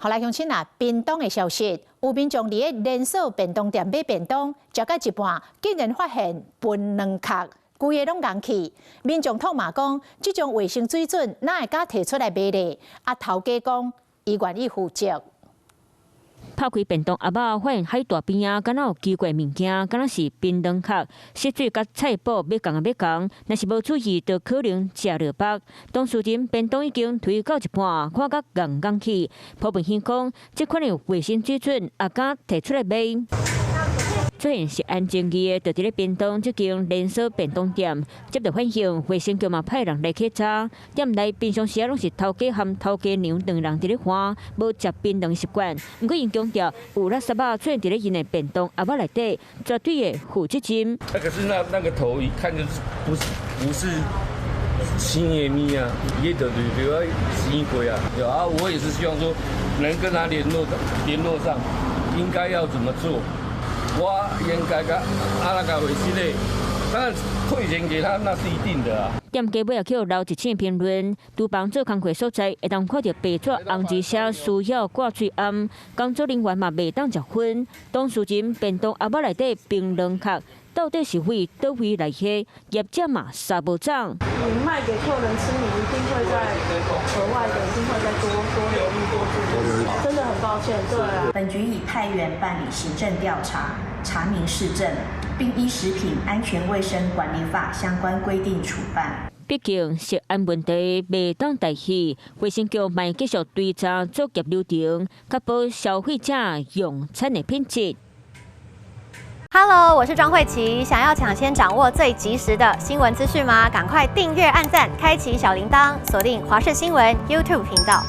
后来乡亲啊，便当的消息，有民众伫个连锁便当店买便当，食到一半，竟然发现分两壳，规个拢硬去。民众痛骂讲，这种卫生水准哪会敢摕出来卖咧？啊，头家讲，伊愿意负责。拍开便当阿爸，发现海大边啊，敢若有奇怪物件，敢若是槟榔壳、色水甲菜脯要共啊要共，若是无注意，就可能食落腹。当事人便当已经推到一半，看甲硬去，普遍先讲，这款的卫生水准也敢摕出来卖。出现食安争议的，就伫咧便当这间连锁便当店，接到反响，卫生局嘛派人来去查。店内平常时拢是头家和头家娘两人伫咧花，无食槟榔习惯。不过因强调，有垃圾仔出现伫咧因的便当阿爸内底，绝对的负责任。可是那个头一看就是不是新的米啊，也得对要新规啊。有啊，我也是希望说能跟他联络上，应该要怎么做。我应该甲那个卫生的，当然退钱给他那是一定的啊。店家尾也去留一千评论，厨房做工课所在会当看到白纸红字写需要挂嘴暗，工作人员嘛袂当食薰。当事人便当阿爸内底槟榔壳，到底是为倒位来下？业者嘛杀无涨。你卖给客人吃，你一定会在额外的，一定会再多留意多注意。真的很抱歉，对啊。本局已派员办理行政调查，查明事证，并依《食品安全卫生管理法》相关规定处办。毕竟食安问题袂当代替，卫生局卖继续追查作业流程，确保消费者用餐的品质。Hello， 我是庄慧琪。想要抢先掌握最及时的新闻资讯吗？赶快订阅、按赞、开启小铃铛，锁定华视新闻 YouTube 频道。